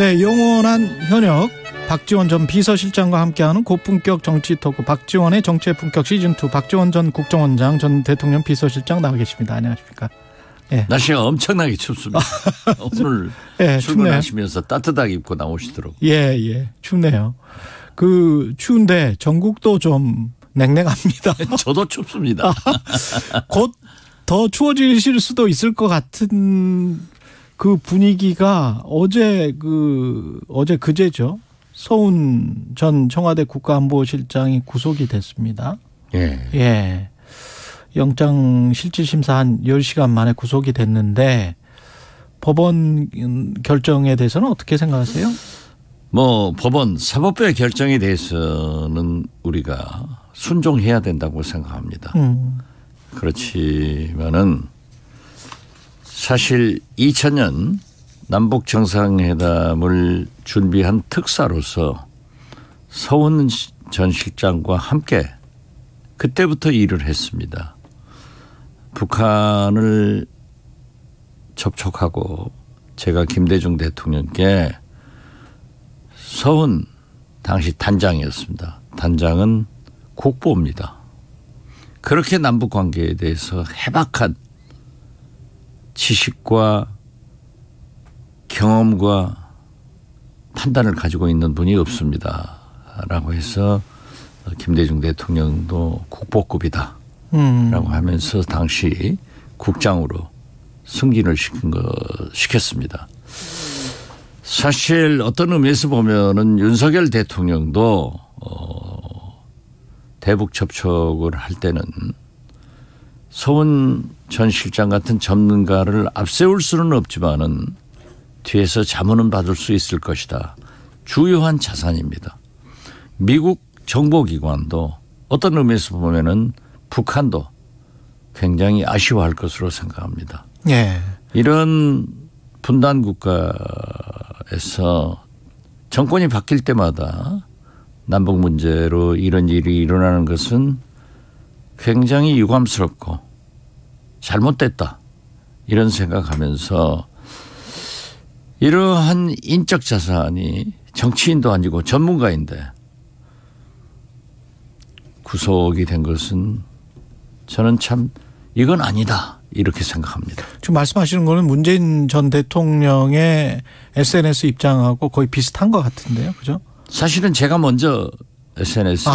네, 영원한 현역 박지원 전 비서실장과 함께하는 고품격 정치 토크 박지원의 정치의 품격 시즌2 박지원 전 국정원장 전 대통령 비서실장 나와 계십니다. 안녕하십니까? 예. 날씨가 엄청나게 춥습니다. 오늘 예, 출근하시면서 따뜻하게 입고 나오시더라고요. 예, 춥네요. 그 추운데 전국도 좀 냉랭합니다. 저도 춥습니다. 곧 더 추워지실 수도 있을 것 같은 그 분위기가 그제죠. 서훈 전 청와대 국가안보실장이 구속이 됐습니다. 예. 영장 실질심사 한 10시간 만에 구속이 됐는데 법원 결정에 대해서는 어떻게 생각하세요? 법원 사법부의 결정에 대해서는 우리가 순종해야 된다고 생각합니다. 그렇지만은 사실 2000년 남북 정상회담을 준비한 특사로서 서훈 전 실장과 함께 그때부터 일을 했습니다. 북한을 접촉하고 제가 김대중 대통령께 서훈 당시 단장이었습니다. 단장은 국보입니다. 그렇게 남북 관계에 대해서 해박한 지식과 경험과 판단을 가지고 있는 분이 없습니다. 라고 해서 김대중 대통령도 국보급이다. 라고 하면서 당시 국장으로 승진을 시켰습니다. 사실 어떤 의미에서 보면은 윤석열 대통령도 대북 접촉을 할 때는 서훈 전 실장 같은 전문가를 앞세울 수는 없지만은 뒤에서 자문은 받을 수 있을 것이다. 주요한 자산입니다. 미국 정보기관도 어떤 의미에서 보면은 북한도 굉장히 아쉬워할 것으로 생각합니다. 예. 이런 분단 국가에서 정권이 바뀔 때마다 남북 문제로 이런 일이 일어나는 것은 굉장히 유감스럽고 잘못됐다. 이런 생각하면서 이러한 인적 자산이 정치인도 아니고 전문가인데 구속이 된 것은 저는 참 이건 아니다. 이렇게 생각합니다. 지금 말씀하시는 거는 문재인 전 대통령의 SNS 입장하고 거의 비슷한 것 같은데요. 그죠? 사실은 제가 먼저 SNS에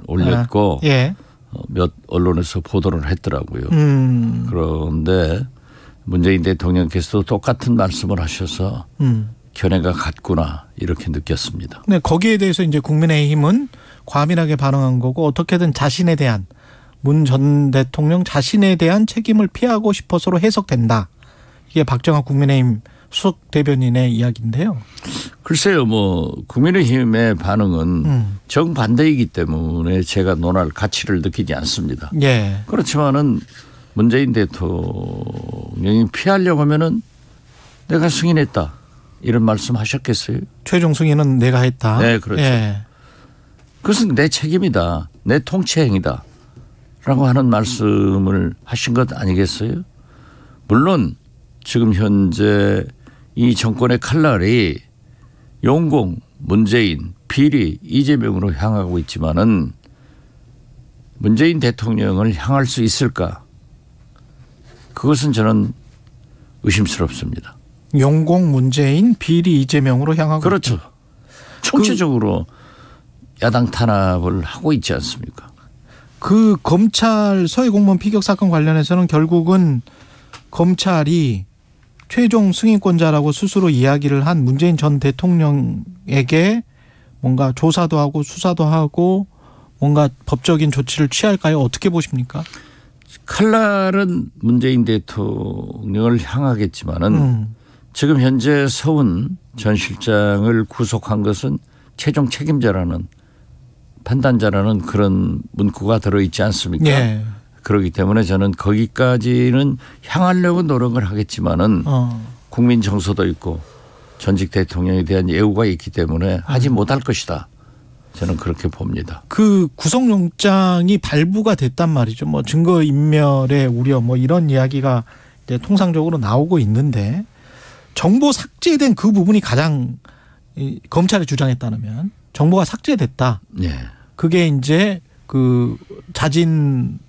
올렸고 예. 몇 언론에서 보도를 했더라고요. 그런데 문재인 대통령께서도 똑같은 말씀을 하셔서 견해가 같구나 이렇게 느꼈습니다. 네, 거기에 대해서 이제 국민의힘은 과민하게 반응한 거고 어떻게든 자신에 대한 문 전 대통령 자신에 대한 책임을 피하고 싶어서로 해석된다. 이게 박정학 국민의힘 수석 대변인의 이야기인데요. 글쎄요, 국민의힘의 반응은 정반대이기 때문에 제가 논할 가치를 느끼지 않습니다. 예. 그렇지만은 문재인 대통령이 피하려고 하면은 내가 승인했다. 이런 말씀 하셨겠어요? 최종 승인은 내가 했다. 네, 그렇죠. 예. 그것은 내 책임이다. 내 통치 행위다. 라고 하는 말씀을 하신 것 아니겠어요? 물론 지금 현재 이 정권의 칼날이 용공, 문재인, 비리, 이재명으로 향하고 있지만은 문재인 대통령을 향할 수 있을까? 그것은 저는 의심스럽습니다. 용공, 문재인, 비리, 이재명으로 향하고 그렇죠. 있다. 총체적으로 야당 탄압을 하고 있지 않습니까? 그 검찰 서해 공무원 피격 사건 관련해서는 결국은 검찰이 최종 승인권자라고 스스로 이야기를 한 문재인 전 대통령에게 뭔가 조사도 하고 수사도 하고 뭔가 법적인 조치를 취할까요? 어떻게 보십니까? 칼날은 문재인 대통령을 향하겠지만은 지금 현재 서훈 전 실장을 구속한 것은 최종 책임자라는 판단자라는 그런 문구가 들어있지 않습니까? 예. 그렇기 때문에 저는 거기까지는 향하려고 노력을 하겠지만은 국민 정서도 있고 전직 대통령에 대한 예우가 있기 때문에 하지 못할 것이다. 저는 그렇게 봅니다. 그 구속영장이 발부가 됐단 말이죠. 증거인멸의 우려 이런 이야기가 이제 통상적으로 나오고 있는데 정보 삭제된 그 부분이 가장 검찰의 주장에 따르면 정보가 삭제됐다. 예. 그게 이제 그 자진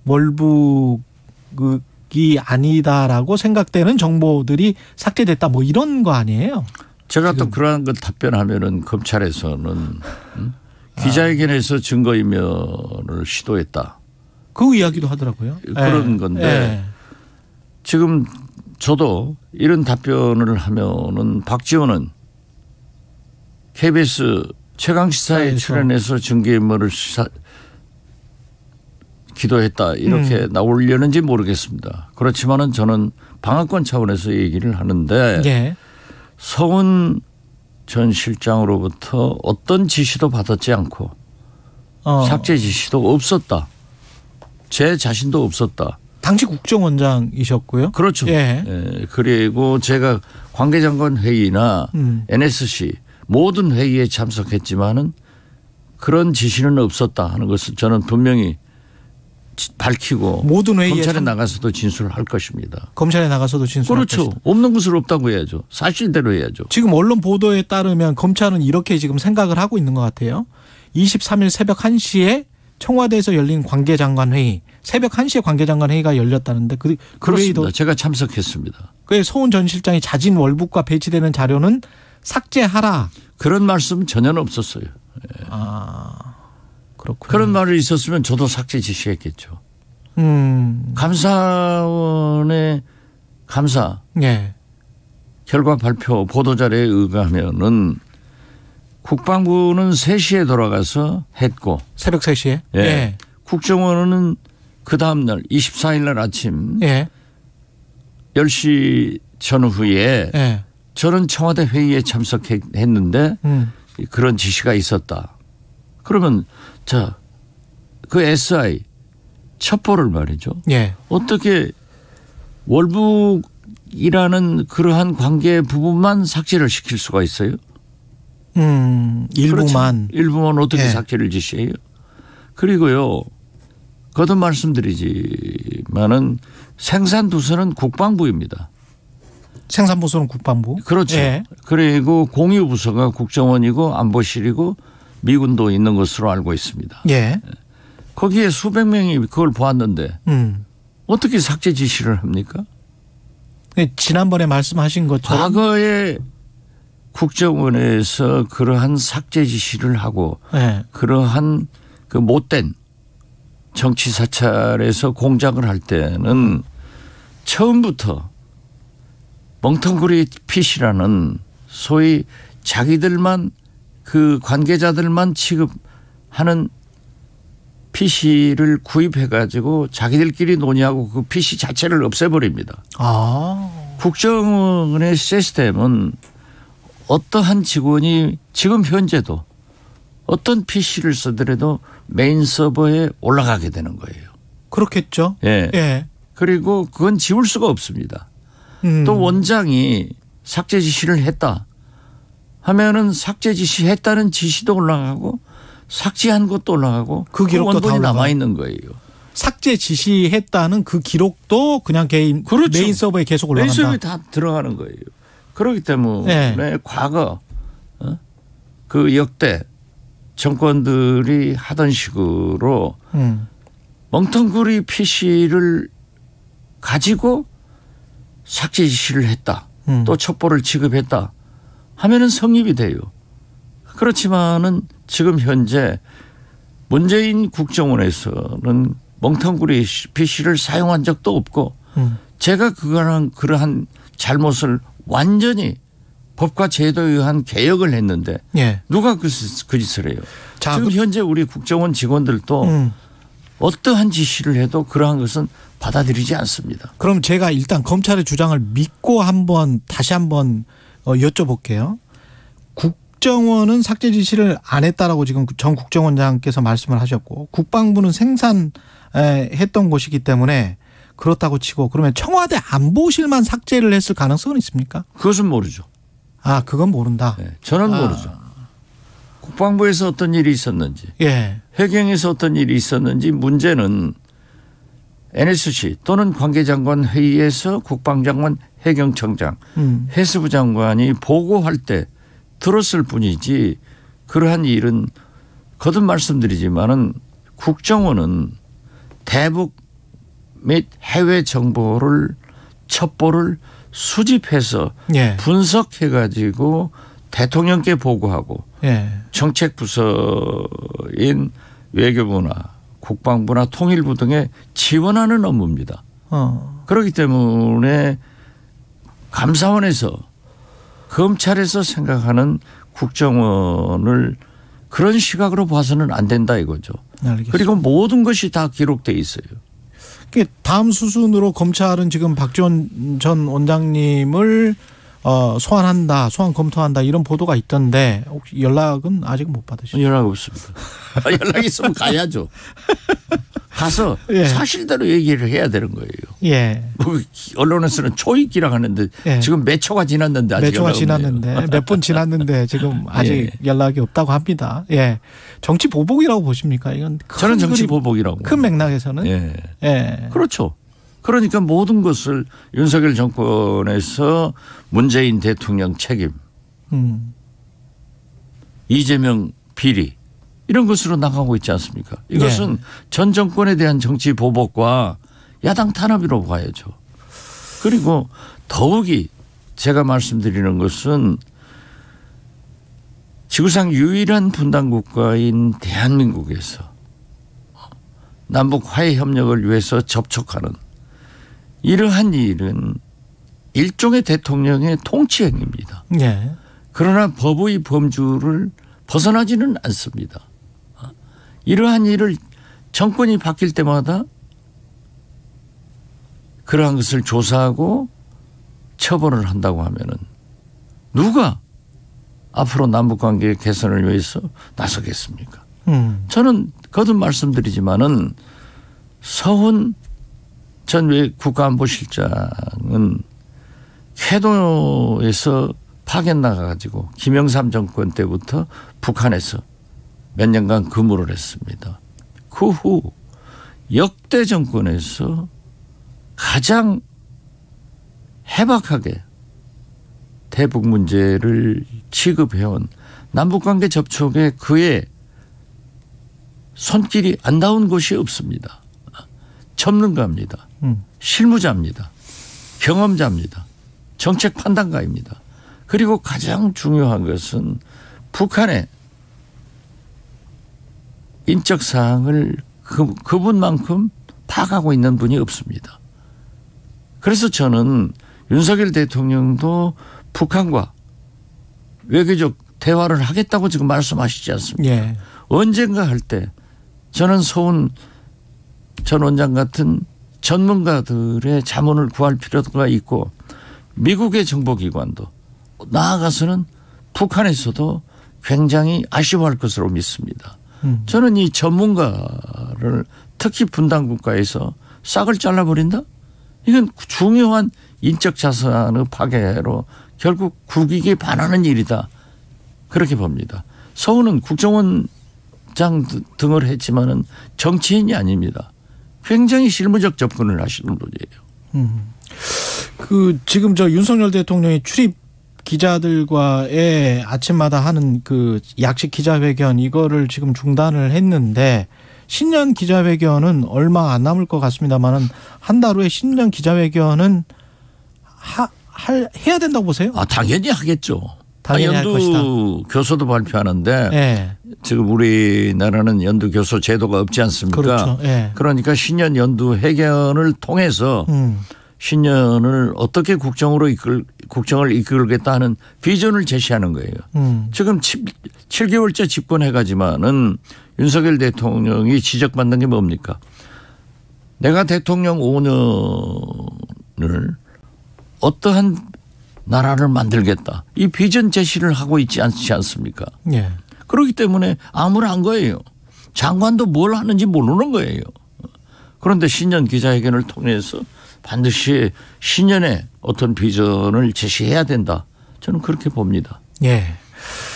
월북이 아니다라고 생각되는 정보들이 삭제됐다. 뭐 이런 거 아니에요? 제가 또 그러한 것 답변하면은 검찰에서는 기자회견에서 증거인멸을 시도했다. 그 이야기도 하더라고요. 그런 건데 지금 저도 이런 답변을 하면은 박지원은 KBS 최강시사에 출연해서 증거인멸을 기도했다 이렇게 나오려는지 모르겠습니다. 그렇지만은 저는 방어권 차원에서 얘기를 하는데 서훈 전 실장으로부터 어떤 지시도 받았지 않고 삭제 지시도 없었다. 제 자신도 없었다. 당시 국정원장이셨고요. 그렇죠. 예. 그리고 제가 관계장관 회의나 NSC 모든 회의에 참석했지만은 그런 지시는 없었다 하는 것을 저는 분명히 밝히고 모든 회의에 검찰에 나가서도 진술할 것입니다. 검찰에 나가서도 진술할 그렇죠. 것이다. 없는 것을 없다고 해야죠. 사실대로 해야죠. 지금 언론 보도에 따르면 검찰은 이렇게 지금 생각을 하고 있는 것 같아요. 23일 새벽 1시에 청와대에서 열린 관계장관 회의, 새벽 1시에 관계장관 회의가 열렸다는데 그 그렇습니다. 회의도 제가 참석했습니다. 그에 서훈 전 실장이 자진 월북과 배치되는 자료는 삭제하라. 그런 말씀 전혀 없었어요. 그렇군요. 그런 말이 있었으면 저도 삭제 지시했겠죠. 감사원의 감사 결과 발표 보도자료에 의하면은 국방부는 3시에 돌아가서 했고 새벽 3시에 국정원은 그 다음 날 24일 날 아침 10시 전후에 저는 청와대 회의에 참석했는데 그런 지시가 있었다. 그러면 자, 그 SI 첩보를 말이죠. 어떻게 월북이라는 그러한 관계 부분만 삭제를 시킬 수가 있어요? 일부만. 그렇죠. 일부만 어떻게 삭제를 지시해요? 그리고요. 거듭 말씀드리지만은 생산부서는 국방부입니다. 생산부서는 국방부. 그렇죠. 그리고 공유부서가 국정원이고 안보실이고 미군도 있는 것으로 알고 있습니다. 거기에 수백 명이 그걸 보았는데 어떻게 삭제 지시를 합니까? 지난번에 말씀하신 것처럼 과거에 국정원에서 그러한 삭제 지시를 하고 그러한 그 못된 정치 사찰에서 공작을 할 때는 처음부터 멍텅구리 핏이라는 소위 자기들만 그 관계자들만 취급하는 PC를 구입해 가지고 자기들끼리 논의하고 그 PC 자체를 없애버립니다. 국정원의 시스템은 어떠한 직원이 지금 현재도 어떤 PC를 쓰더라도 메인 서버에 올라가게 되는 거예요. 그렇겠죠. 그리고 그건 지울 수가 없습니다. 또 원장이 삭제 지시를 했다 하면은 삭제 지시했다는 지시도 올라가고 삭제한 것도 올라가고 그 기록도 원본이 남아 있는 거예요. 삭제 지시했다는 그 기록도 그냥 개인 메인 서버에 계속 올라간다. 메인 서버에 다 들어가는 거예요. 그렇기 때문에 과거 그 역대 정권들이 하던 식으로 멍텅구리 PC를 가지고 삭제 지시를 했다. 또 첩보를 지급했다 하면은 성립이 돼요. 그렇지만은 지금 현재 문재인 국정원에서는 멍텅구리 PC를 사용한 적도 없고 제가 그러한 잘못을 완전히 법과 제도에 의한 개혁을 했는데 누가 그 짓을 해요. 지금 현재 우리 국정원 직원들도 어떠한 지시를 해도 그러한 것은 받아들이지 않습니다. 그럼 제가 일단 검찰의 주장을 믿고 다시 한번 여쭤볼게요. 국정원은 삭제 지시를 안 했다라고 지금 전 국정원장께서 말씀을 하셨고 국방부는 생산했던 곳이기 때문에 그렇다고 치고 그러면 청와대 안보실만 삭제를 했을 가능성은 있습니까? 그것은 모르죠. 그건 모른다. 저는 모르죠. 국방부에서 어떤 일이 있었는지 회경에서 어떤 일이 있었는지 문제는 NSC 또는 관계장관 회의에서 국방장관, 해경청장, 해수부 장관이 보고할 때 들었을 뿐이지 그러한 일은 거듭 말씀드리지만은 국정원은 대북 및 해외 정보를 첩보를 수집해서 예. 분석해 가지고 대통령께 보고하고 예. 정책부서인 외교부나 국방부나 통일부 등에 지원하는 업무입니다. 그렇기 때문에 감사원에서 검찰에서 생각하는 국정원을 그런 시각으로 봐서는 안 된다 이거죠. 알겠습니다. 그리고 모든 것이 다 기록돼 있어요. 다음 수순으로 검찰은 지금 박지원 전 원장님을 소환한다, 소환 검토한다 이런 보도가 있던데 혹시 연락은 아직 못 받으시죠? 연락 없습니다. 연락 있으면 가야죠. 가서 예. 사실대로 얘기를 해야 되는 거예요. 예. 뭐 언론에서는 초입기라 하는데 예. 지금 몇 초가 지났는데 아직 몇 초가 지났는데 몇 분 지났는데 지금 아직 예. 연락이 없다고 합니다. 예. 정치 보복이라고 보십니까? 이건 저는 정치 보복이라고. 큰 맥락에서는. 예. 예. 그렇죠. 그러니까 모든 것을 윤석열 정권에서 문재인 대통령 책임, 이재명 비리 이런 것으로 나가고 있지 않습니까? 이것은 네. 전 정권에 대한 정치 보복과 야당 탄압이라고 봐야죠. 그리고 더욱이 제가 말씀드리는 것은 지구상 유일한 분단 국가인 대한민국에서 남북 화해 협력을 위해서 접촉하는 이러한 일은 일종의 대통령의 통치 행위입니다. 네. 그러나 법의 범주를 벗어나지는 않습니다. 이러한 일을 정권이 바뀔 때마다 그러한 것을 조사하고 처벌을 한다고 하면은 누가 앞으로 남북관계 개선을 위해서 나서겠습니까? 저는 거듭 말씀드리지만은 서훈 전 국가안보실장은 캐도에서 파견 나가가지고 김영삼 정권 때부터 북한에서 몇 년간 근무를 했습니다. 그 후 역대 정권에서 가장 해박하게 대북 문제를 취급해온 남북관계 접촉에 그의 손길이 안 닿은 곳이 없습니다. 전문가입니다. 실무자입니다. 경험자입니다. 정책 판단가입니다. 그리고 가장 중요한 것은 북한의 인적 사항을 그분만큼 파악하고 있는 분이 없습니다. 그래서 저는 윤석열 대통령도 북한과 외교적 대화를 하겠다고 지금 말씀하시지 않습니까? 예. 언젠가 할 때 저는 서훈 전 원장 같은 전문가들의 자문을 구할 필요가 있고 미국의 정보기관도 나아가서는 북한에서도 굉장히 아쉬워할 것으로 믿습니다. 저는 이 전문가를 특히 분단 국가에서 싹을 잘라버린다? 이건 중요한 인적 자산의 파괴로 결국 국익에 반하는 일이다. 그렇게 봅니다. 서훈은 국정원장 등을 했지만은 정치인이 아닙니다. 굉장히 실무적 접근을 하시는 분이에요. 지금 윤석열 대통령이 출입 기자들과의 아침마다 하는 그 약식 기자회견 이거를 지금 중단을 했는데 신년 기자회견은 얼마 안 남을 것 같습니다만은 한 달 후에 신년 기자회견은 해야 된다고 보세요? 당연히 하겠죠. 당연히 할 것이다. 연두 교수도 발표하는데 네. 지금 우리나라는 연두 교수 제도가 없지 않습니까? 그렇죠. 네. 그러니까 신년 연두 회견을 통해서 신년을 어떻게 국정을 이끌겠다 하는 비전을 제시하는 거예요. 지금 7개월째 집권해가지만은 윤석열 대통령이 지적받는 게 뭡니까? 내가 대통령 5년을 어떠한 나라를 만들겠다. 이 비전 제시를 하고 있지 않지 않습니까? 예. 그렇기 때문에 암울한 거예요. 장관도 뭘 하는지 모르는 거예요. 그런데 신년 기자회견을 통해서 반드시 신년에 어떤 비전을 제시해야 된다. 저는 그렇게 봅니다. 예.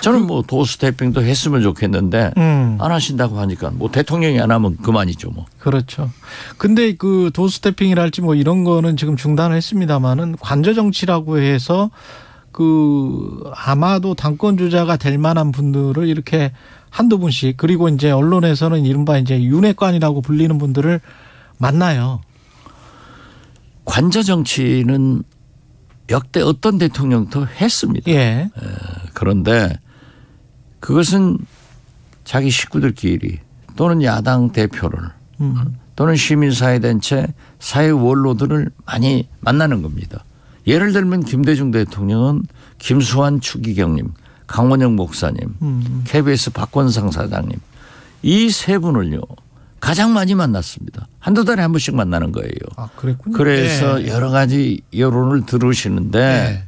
저는 뭐 도스태핑도 했으면 좋겠는데 안 하신다고 하니까 뭐 대통령이 안 하면 그만이죠 뭐. 그렇죠. 근데 그 도스태핑이랄지 뭐 이런 거는 지금 중단을 했습니다마는 관저 정치라고 해서 그 아마도 당권 주자가 될 만한 분들을 이렇게 한두 분씩 그리고 이제 언론에서는 이른바 이제 윤핵관이라고 불리는 분들을 만나요. 관저 정치는 역대 어떤 대통령도 했습니다. 예. 그런데 그것은 자기 식구들끼리 또는 야당 대표를 또는 시민사회단체 사회 원로들을 많이 만나는 겁니다. 예를 들면 김대중 대통령은 김수환 추기경님, 강원영 목사님, KBS 박권상 사장님 이 세 분을요 가장 많이 만났습니다. 한두 달에 한 번씩 만나는 거예요. 아, 그랬군요. 그래서 여러 가지 여론을 들으시는데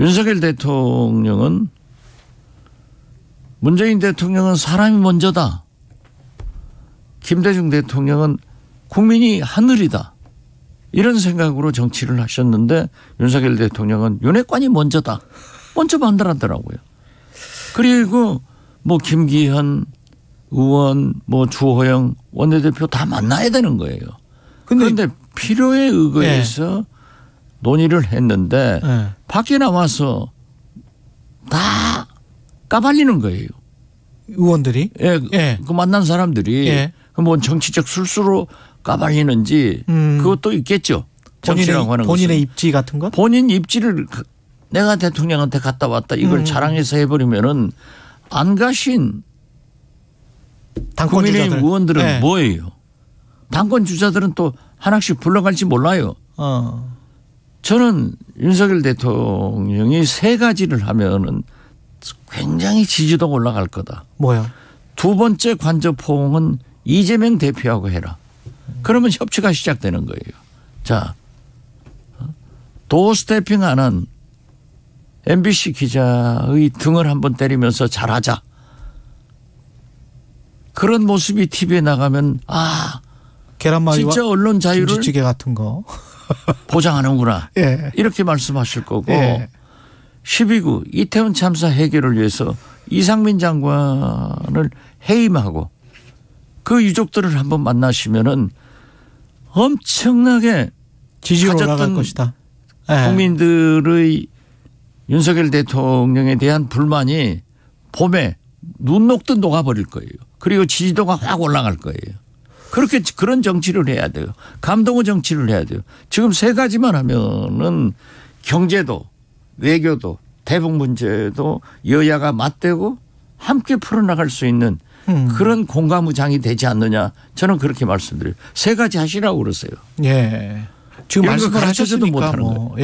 윤석열 대통령은 문재인 대통령은 사람이 먼저다. 김대중 대통령은 국민이 하늘이다. 이런 생각으로 정치를 하셨는데 윤석열 대통령은 윤핵관이 먼저다. 먼저 만들었더라고요. 그리고 뭐 김기현 의원, 뭐 주호영 원내대표 다 만나야 되는 거예요. 그런데 필요에 의거해서 논의를 했는데 밖에 나와서 다 까발리는 거예요. 의원들이? 그 만난 사람들이 뭐 정치적 술수로 까발리는지 그것도 있겠죠. 정치라고 하는 본인의 것은. 입지 같은 것? 본인 입지를 내가 대통령한테 갔다 왔다 이걸 자랑해서 해버리면은 안 가신 국민의힘 의원들은 뭐예요? 당권 주자들은 또 하나씩 불러갈지 몰라요. 저는 윤석열 대통령이 세 가지를 하면은 굉장히 지지도가 올라갈 거다. 뭐요? 두 번째 관저 포옹은 이재명 대표하고 해라. 그러면 협치가 시작되는 거예요. 자, 도스태핑 안 한 MBC 기자의 등을 한번 때리면서 잘하자. 그런 모습이 TV에 나가면 계란말이와 진짜 언론 자유를 김치찌개 같은 거 보장하는구나. 이렇게 말씀하실 거고 12구 이태원 참사 해결을 위해서 이상민 장관을 해임하고 그 유족들을 한번 만나시면은 엄청나게 지지율 올라갈 것이다. 국민들의 윤석열 대통령에 대한 불만이 봄에 눈 녹듯 녹아버릴 거예요. 그리고 지지도가 확 올라갈 거예요. 그렇게 그런 정치를 해야 돼요. 감동의 정치를 해야 돼요. 지금 세 가지만 하면은 경제도 외교도 대북 문제도 여야가 맞대고 함께 풀어나갈 수 있는 그런 공감의장이 되지 않느냐. 저는 그렇게 말씀드려요. 세 가지 하시라고 그러세요. 예. 지금 말씀을 하셨으니까 뭐,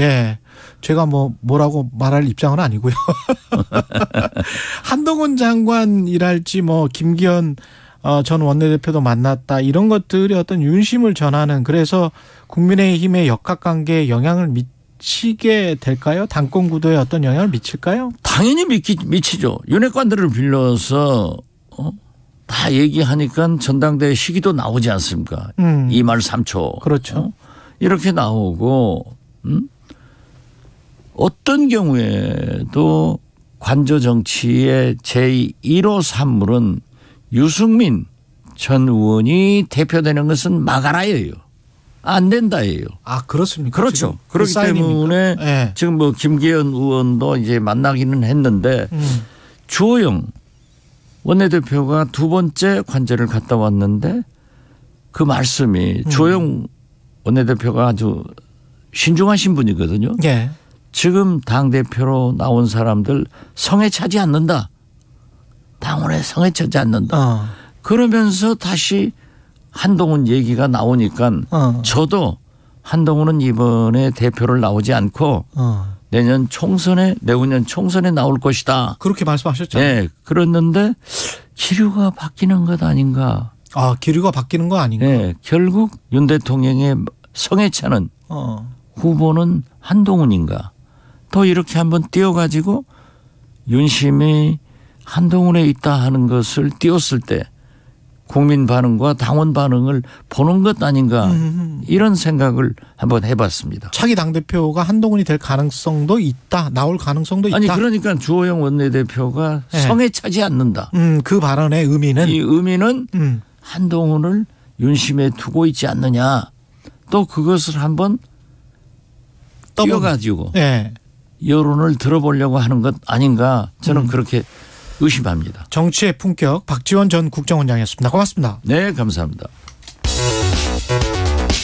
제가 뭐라고 말할 입장은 아니고요. 한동훈 장관이랄지 뭐 김기현 전 원내대표도 만났다 이런 것들이 어떤 윤심을 전하는 그래서 국민의힘의 역학관계에 영향을 미치게 될까요? 당권 구도에 어떤 영향을 미칠까요? 당연히 미치죠. 윤핵관들을 빌려서 다 얘기하니까 전당대회 시기도 나오지 않습니까? 2말 3초. 그렇죠. 이렇게 나오고 어떤 경우에도 관저 정치의 제1호 산물은 유승민 전 의원이 대표되는 것은 막아라예요. 안 된다예요. 아, 그렇습니까? 그렇죠. 그렇기 때문에 지금 뭐 김기현 의원도 이제 만나기는 했는데 주호영 원내대표가 두 번째 관저를 갔다 왔는데 그 말씀이 주호영 원내대표가 아주 신중하신 분이거든요. 지금 당대표로 나온 사람들 성에 차지 않는다. 당원에 성에 차지 않는다. 그러면서 다시 한동훈 얘기가 나오니까 저도 한동훈은 이번에 대표를 나오지 않고 내년 총선에 나올 것이다. 그렇게 말씀하셨죠. 네. 그랬는데 기류가 바뀌는 것 아닌가. 아, 기류가 바뀌는 거 아닌가. 네. 결국 윤 대통령의 성에 차는 후보는 한동훈인가. 또 이렇게 한번 띄워가지고 윤심이 한동훈에 있다 하는 것을 띄웠을 때 국민 반응과 당원 반응을 보는 것 아닌가 이런 생각을 한번 해봤습니다. 차기 당대표가 한동훈이 될 가능성도 있다. 나올 가능성도 있다. 아니 그러니까 주호영 원내대표가 네. 성에 차지 않는다. 그 발언의 의미는? 이 의미는 한동훈을 윤심에 두고 있지 않느냐. 또 그것을 한번 띄워가지고 네. 여론을 들어보려고 하는 것 아닌가 저는 그렇게 의심합니다. 정치의 품격 박지원 전 국정원장이었습니다. 고맙습니다. 네, 감사합니다.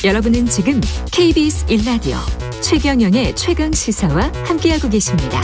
여러분은 지금 KBS 1라디오 최경영의 최강 시사와 함께하고 계십니다.